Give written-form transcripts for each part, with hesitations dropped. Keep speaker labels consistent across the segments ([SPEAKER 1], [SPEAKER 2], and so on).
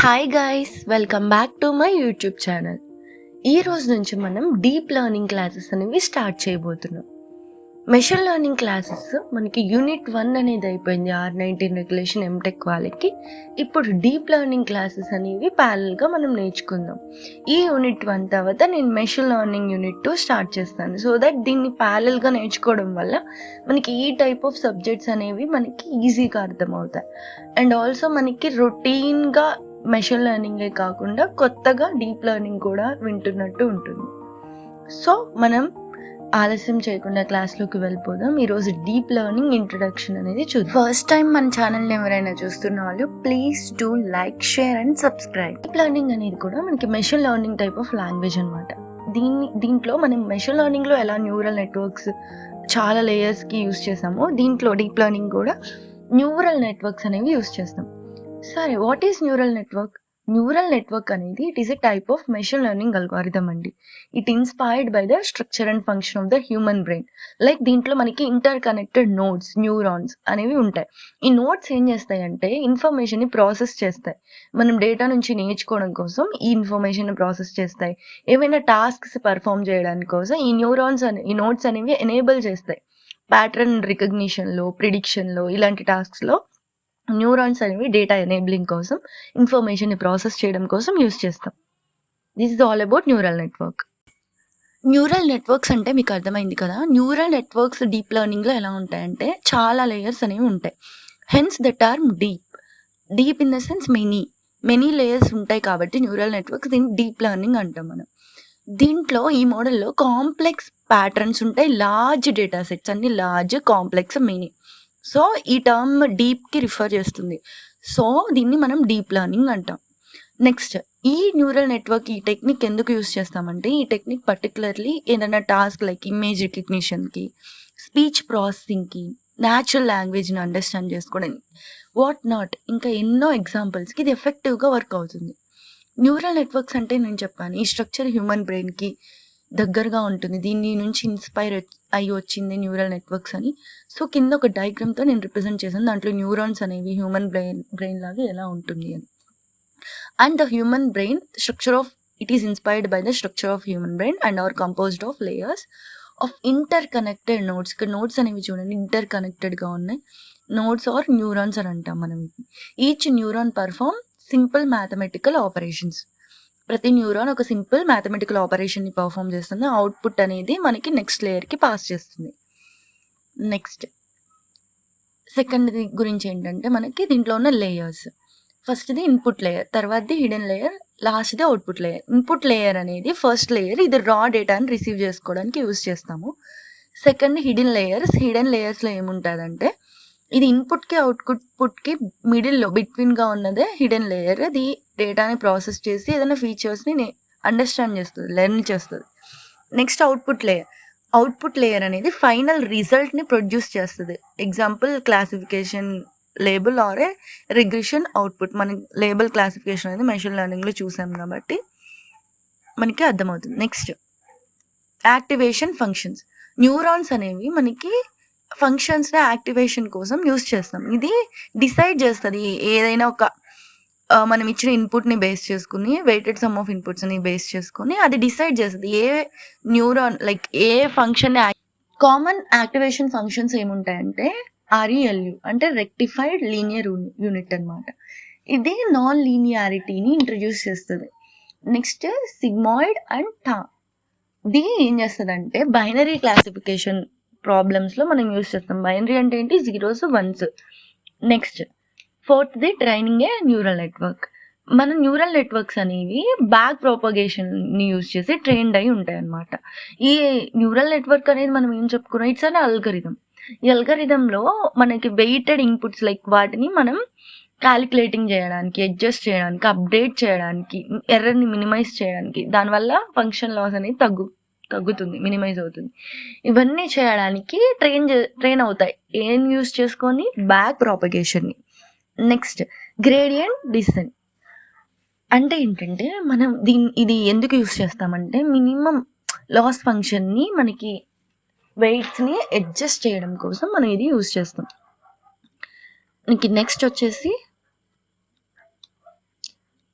[SPEAKER 1] Hi guys, welcome back to my YouTube channel. ఈ రోజు నుంచి మనం డీప్ లెర్నింగ్ క్లాసెస్ అనేవి స్టార్ట్ చేయబోతున్నాం. మెషిన్ లెర్నింగ్ క్లాసెస్ మనకి యూనిట్ 1 అనేది అయిపోయింది. R19 రెగ్యులేషన్ ఎంటెక్ వాళ్ళకి. ఇప్పుడు డీప్ లెర్నింగ్ క్లాసెస్ అనేవి ప్యారల్గా మనం నేర్చుకుందాం. ఈ యూనిట్ 1 తర్వాత నేను మెషిన్ లెర్నింగ్ యూనిట్ 2 స్టార్ట్ చేస్తాను. సో దట్ దీన్ని ప్యారల్గా నేర్చుకోవడం వల్ల మనకి ఈ టైప్ ఆఫ్ సబ్జెక్ట్స్ అనేవి మనకి ఈజీగా అర్థమవుతాయి. అండ్ ఆల్సో మనకి రొటీన్గా మెషిన్ లెర్నింగే కాకుండా కొత్తగా డీప్ లెర్నింగ్ కూడా వింటున్నట్టు ఉంటుంది. సో మనం ఆలస్యం చేయకుండా క్లాస్లోకి వెళ్ళిపోదాం. ఈరోజు డీప్ లెర్నింగ్ ఇంట్రడక్షన్ అనేది చూద్దాం. ఫస్ట్ టైం మన ఛానల్ని ఎవరైనా చూస్తున్న వాళ్ళు please do like, share and subscribe. Deep learning అనేది కూడా మనకి machine learning type of language అనమాట. దీంట్లో మనం మెషిన్ లెర్నింగ్లో ఎలా న్యూరల్ నెట్వర్క్స్ చాలా లేయర్స్కి యూస్ చేసామో దీంట్లో డీప్ లెర్నింగ్ కూడా న్యూరల్ నెట్వర్క్స్ అనేవి యూస్ చేస్తాం. సరే, what is neural network? Neural network అనేది it is a type of machine learning algorithm అండి. It inspired by the structure and function of the human brain. Like దీంట్లో మనకి inter connected nodes, neurons అనేవి ఉంటాయి. ఈ nodes ఏం చేస్తాయంటే ఇన్ఫర్మేషన్ని ప్రాసెస్ చేస్తాయి. మనం డేటా నుంచి నేర్చుకోవడం కోసం ఈ ఇన్ఫర్మేషన్ ప్రాసెస్ చేస్తాయి. ఏమైనా టాస్క్స్ పర్ఫామ్ చేయడానికి కోసం ఈ నోడ్స్ అనేవి ఎనేబుల్ చేస్తాయి. ప్యాటర్న్ రికగ్నిషన్లో, ప్రిడిక్షన్లో, ఇలాంటి టాస్క్స్లో న్యూరాన్స్ అనేవి డేటా ఎనేబులింగ్ కోసం, ఇన్ఫర్మేషన్ని ప్రాసెస్ చేయడం కోసం యూస్ చేస్తాం. This is all about neural network. Neural networks అంటే మీకు అర్థమైంది కదా. న్యూరల్ నెట్వర్క్స్ డీప్ లెర్నింగ్లో ఎలా ఉంటాయంటే చాలా లేయర్స్ అనేవి ఉంటాయి. Hence the term deep in the sense many layers ఉంటాయి కాబట్టి న్యూరల్ నెట్వర్క్స్ దీన్ని డీప్ లెర్నింగ్ అంటాం మనం. దీంట్లో ఈ మోడల్లో కాంప్లెక్స్ ప్యాటర్న్స్ ఉంటాయి. లార్జ్ డేటా సెట్స్ అన్ని లార్జ్, కాంప్లెక్స్, మెనీ. సో ఈ టర్మ్ డీప్కి రిఫర్ చేస్తుంది. సో దీన్ని మనం డీప్ లెర్నింగ్ అంటాం. నెక్స్ట్, ఈ న్యూరల్ నెట్వర్క్ ఈ టెక్నిక్ ఎందుకు యూస్ చేస్తామంటే ఈ టెక్నిక్ పర్టికులర్లీ ఏదైనా టాస్క్ లైక్ ఇమేజ్ రికగ్నిషన్కి, స్పీచ్ ప్రాసెసింగ్కి, న్యాచురల్ లాంగ్వేజ్ని అండర్స్టాండ్ చేసుకోవడానికి, వాట్ నాట్, ఇంకా ఎన్నో ఎగ్జాంపుల్స్కి ఇది ఎఫెక్టివ్గా వర్క్ అవుతుంది. న్యూరల్ నెట్వర్క్స్ అంటే నేను చెప్పాను ఈ స్ట్రక్చర్ హ్యూమన్ బ్రెయిన్కి దగ్గరగా ఉంటుంది. దీని నుంచి ఇన్స్పైర్ అయ్యి వచ్చింది న్యూరల్ నెట్వర్క్స్ అని. సో కింద ఒక డయాగ్రామ్తో నేను రిప్రజెంట్ చేశాను. దాంట్లో న్యూరాన్స్ అనేవి హ్యూమన్ బ్రెయిన్ లాగా ఎలా ఉంటుంది అని. And the human brain it is inspired by the structure of human brain and are composed of layers of interconnected nodes. ఇక్కడ నోడ్స్ అనేవి చూడండి ఇంటర్ కనెక్టెడ్గా ఉన్నాయి. నోడ్స్ ఆర్ న్యూరాన్స్ అని అంటాం మనం. Each neuron perform simple mathematical operations. ప్రతి neuron ఒక simple mathematical ఆపరేషన్ని పర్ఫామ్ చేస్తుంది. అవుట్పుట్ అనేది మనకి నెక్స్ట్ లేయర్కి పాస్ చేస్తుంది. నెక్స్ట్ సెకండ్ గురించి ఏంటంటే మనకి దీంట్లో ఉన్న లేయర్స్. ఫస్ట్ది ఇన్పుట్ లేయర్, తర్వాతది హిడెన్ లేయర్, లాస్ట్ది అవుట్పుట్ లేయర్. ఇన్పుట్ లేయర్ అనేది ఫస్ట్ లేయర్, ఇది రా డేటాని రిసీవ్ చేసుకోవడానికి యూస్ చేస్తాము. సెకండ్ హిడెన్ లేయర్స్లో ఏముంటుందంటే ఇది ఇన్పుట్కి అవుట్పుట్కి మిడిల్లో బిట్వీన్గా ఉన్నదే హిడెన్ లేయర్. అది డేటాని ప్రాసెస్ చేసి ఏదైనా ఫీచర్స్ని అండర్స్టాండ్ చేస్తుంది, లెర్న్ చేస్తుంది. నెక్స్ట్ అవుట్పుట్ లేయర్ అనేది ఫైనల్ రిజల్ట్ని ప్రొడ్యూస్ చేస్తుంది. Example classification label or a regression output. మనకి లేబుల్ క్లాసిఫికేషన్ అనేది మెషిన్ లెర్నింగ్లో చూసాం కాబట్టి మనకి అర్థమవుతుంది. Next activation functions. న్యూరాన్స్ అనేవి మనకి ఫంక్షన్స్ని యాక్టివేషన్ కోసం యూస్ చేస్తాం. ఇది డిసైడ్ చేస్తుంది ఏదైనా ఒక మనం ఇచ్చిన ఇన్పుట్ని బేస్ చేసుకుని, వెయిటెడ్ సమ్ ఆఫ్ ఇన్పుట్స్ని బేస్ చేసుకుని అది డిసైడ్ చేస్తుంది ఏ న్యూరాన్ లైక్ ఏ ఫంక్షన్ని. కామన్ యాక్టివేషన్ ఫంక్షన్స్ ఏముంటాయంటే RELU అంటే రెక్టిఫైడ్ లీనియర్ యూనిట్ అనమాట. ఇది నాన్ లీనియారిటీని ఇంట్రడ్యూస్ చేస్తుంది. నెక్స్ట్ సిగ్మాయిడ్ అండ్ టా. ఇది ఏం చేస్తుంది అంటే బైనరీ క్లాసిఫికేషన్ ప్రాబ్లమ్స్లో మనం యూస్ చేస్తాం. బైనరీ అంటే ఏంటి? 0s 1s. నెక్స్ట్ ఫోర్త్ది ట్రైనింగ్ ఏ న్యూరల్ నెట్వర్క్. మన న్యూరల్ నెట్వర్క్స్ అనేవి బ్యాక్ ప్రోపగేషన్ని యూజ్ చేసి ట్రైన్డ్ అయి ఉంటాయి అన్నమాట. ఈ న్యూరల్ నెట్వర్క్ అనేది మనం ఏం చెప్పుకున్నాం, ఇట్స్ అన్ అల్గరిథం. ఈ అల్గరిథంలో మనకి వెయిటెడ్ ఇన్పుట్స్ లైక్ వాటిని మనం క్యాలిక్యులేటింగ్ చేయడానికి, అడ్జస్ట్ చేయడానికి, అప్డేట్ చేయడానికి, ఎర్రర్ని మినిమైజ్ చేయడానికి, దానివల్ల ఫంక్షన్ లాస్ అనేది తగ్గుతుంది, మినిమైజ్ అవుతుంది. ఇవన్నీ చేయడానికి ట్రైన్ అవుతాయి. ఏం యూస్ చేసుకొని? బ్యాక్ ప్రాపగేషన్ని. నెక్స్ట్ గ్రేడియంట్ డిసెంట్ అంటే ఏంటంటే మనం ఇది ఎందుకు యూస్ చేస్తామంటే మినిమం లాస్ ఫంక్షన్ని మనకి వెయిట్స్ని అడ్జస్ట్ చేయడం కోసం మనం ఇది యూస్ చేస్తాం. నెక్స్ట్ వచ్చేసి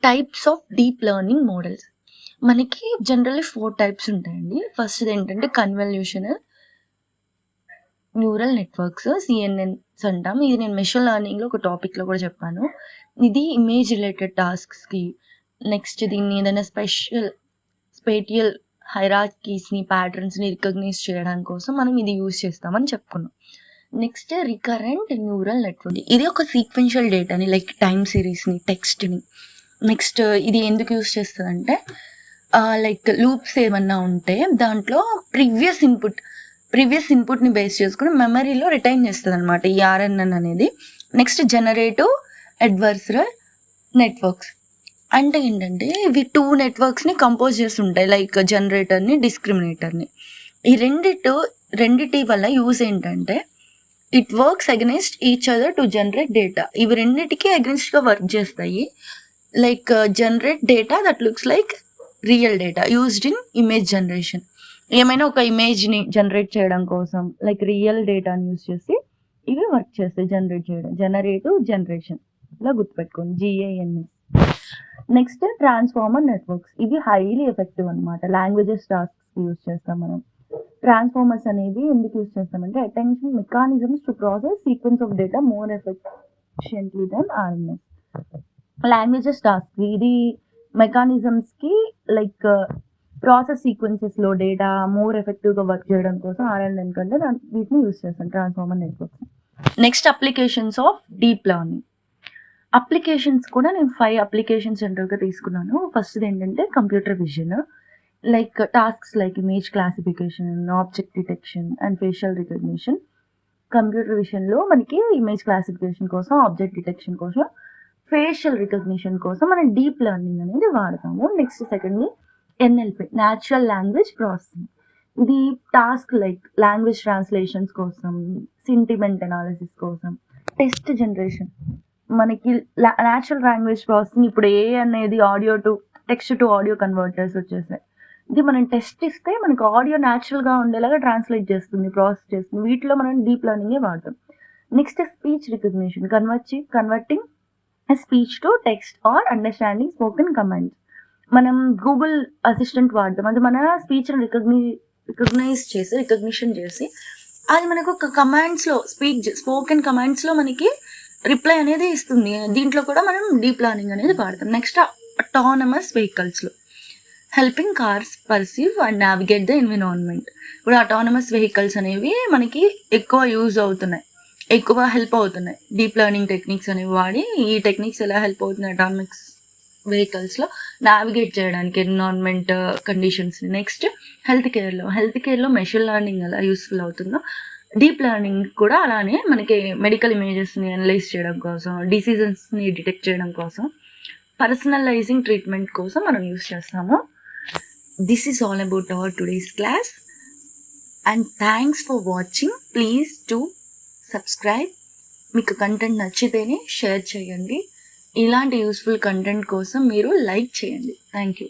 [SPEAKER 1] types of deep learning models. మనకి జనరల్లీ 4 టైప్స్ ఉంటాయండి. ఫస్ట్‌ది ఏంటంటే కన్వల్యూషనల్ న్యూరల్ నెట్వర్క్స్, సిఎన్ఎన్స్ అంటాం. ఇది నేను మెషిన్ లెర్నింగ్‌లో ఒక టాపిక్‌లో కూడా చెప్పాను. ఇది ఇమేజ్ రిలేటెడ్ టాస్క్స్‌కి, నెక్స్ట్ దీన్ని ఏదైనా స్పేటియల్ హైరార్కీస్‌ని, ప్యాటర్న్స్‌ని రికగ్నైజ్ చేయడం కోసం మనం ఇది యూజ్ చేస్తామని చెప్పుకున్నాం. Next recurrent neural network. ఇది ఒక సీక్వెన్షియల్ డేటాని లైక్ టైమ్ సిరీస్‌ని, టెక్స్ట్‌ని. నెక్స్ట్ ఇది ఎందుకు యూజ్ చేస్తదంటే లైక్ లూప్స్ ఏమన్నా ఉంటే దాంట్లో ప్రీవియస్ ఇన్పుట్ని బేస్ చేసుకుని మెమరీలో రిటైన్ చేస్తుంది అనమాట ఈ ఆర్ఎన్ఎన్ అనేది. నెక్స్ట్ జనరేటివ్ అడ్వర్సరల్ నెట్వర్క్స్ అంటే ఏంటంటే ఇవి 2 నెట్వర్క్స్ని కంపోజ్ చేసి ఉంటాయి, లైక్ జనరేటర్ని, డిస్క్రిమినేటర్ని. ఈ రెండిటి వల్ల యూజ్ ఏంటంటే it works against each other to generate data. ఇవి రెండిటికి అగెన్స్ట్గా వర్క్ చేస్తాయి. Like generate data that looks like real data used in image generation. ఏమైనా ఒక ఇమేజ్ని జనరేట్ చేయడం కోసం లైక్ రియల్ డేటాని యూజ్ చేసి ఇవి వర్క్ చేస్తాయి జనరేట్ చేయడం. జనరేటివ్ జనరేషన్ ఇలా గుర్తుపెట్టుకోండి, GANS. Next transformer networks. ఇవి హైలీ ఎఫెక్టివ్ అనమాట. లాంగ్వేజెస్ టాస్క్స్ యూజ్ చేస్తాం మనం. ట్రాన్స్ఫార్మర్స్ అనేవి ఎందుకు యూజ్ చేస్తామంటే attention mechanisms to process sequence of data more efficiently than RNS. Languages task ఇది మెకానిజమ్స్కి లైక్ ప్రాసెస్ సీక్వెన్సెస్లో డేటా మోర్ ఎఫెక్టివ్గా వర్క్ చేయడం కోసం RNN కంటే వీటిని యూజ్ చేస్తాం, transformer networks. Next applications of deep learning. Applications కూడా నేను 5 అప్లికేషన్స్ జనరల్గా తీసుకున్నాను. ఫస్ట్ది ఏంటంటే computer vision, like tasks like image classification, object detection and facial recognition. Computer విజన్లో మనకి ఇమేజ్ క్లాసిఫికేషన్ కోసం, ఆబ్జెక్ట్ డిటెక్షన్ కోసం, ఫేషియల్ రికగ్నిషన్ కోసం మనం డీప్ లెర్నింగ్ అనేది వాడతాము. నెక్స్ట్ సెకండ్ది NLP, న్యాచురల్ లాంగ్వేజ్ ప్రాసెసింగ్. ఇది టాస్క్ లైక్ లాంగ్వేజ్ ట్రాన్స్లేషన్స్ కోసం, సెంటిమెంట్ అనాలిసిస్ కోసం, టెస్ట్ జనరేషన్. మనకి న్యాచురల్ లాంగ్వేజ్ ప్రాసెసింగ్ ఇప్పుడు అనేది టెక్స్ట్ టు ఆడియో కన్వర్టర్స్ వచ్చేసాయి. ఇది మనం టెస్ట్ ఇస్తే మనకు ఆడియో న్యాచురల్గా ఉండేలాగా ట్రాన్స్లేట్ చేస్తుంది, ప్రాసెస్ చేస్తుంది. వీటిలో మనం డీప్ లెర్నింగే వాడతాం. Next speech recognition, converting speech to text are understanding spoken commands. మనం గూగుల్ అసిస్టెంట్ వాడతాం. అది మన స్పీచ్ని రికగ్నిషన్ చేసి అది మనకు ఒక కమాండ్స్లో స్పోకెన్ కమాండ్స్లో మనకి రిప్లై అనేది ఇస్తుంది. దీంట్లో కూడా మనం డీప్ లెర్నింగ్ అనేది వాడతాం. నెక్స్ట్ అటానమస్ వెహికల్స్లో helping cars perceive and navigate the environment. ఇప్పుడు అటానమస్ వెహికల్స్ అనేవి మనకి ఎక్కువ యూజ్ అవుతున్నాయి, ఎక్కువ హెల్ప్ అవుతున్నాయి. డీప్ లెర్నింగ్ టెక్నిక్స్ అనేవి వాడి ఈ టెక్నిక్స్ ఎలా హెల్ప్ అవుతున్నాయి అటానమస్ వెహికల్స్లో నావిగేట్ చేయడానికి ఎన్విరాన్మెంట్ కండిషన్స్ని. నెక్స్ట్ హెల్త్ కేర్లో మెషిన్ లెర్నింగ్ ఎలా యూస్ఫుల్ అవుతుందో డీప్ లెర్నింగ్ కూడా అలానే మనకి మెడికల్ ఇమేజెస్ని అనలైజ్ చేయడం కోసం, డిసీజెస్ని డిటెక్ట్ చేయడం కోసం, పర్సనలైజింగ్ ట్రీట్మెంట్ కోసం మనం యూస్ చేస్తాము. This is all about our today's class and thanks for watching. Please to subscribe. మీకు కంటెంట్ నచ్చితేనే షేర్ చేయండి. ఇలాంటి యూస్ఫుల్ కంటెంట్ కోసం మీరు లైక్ చేయండి. Thank you.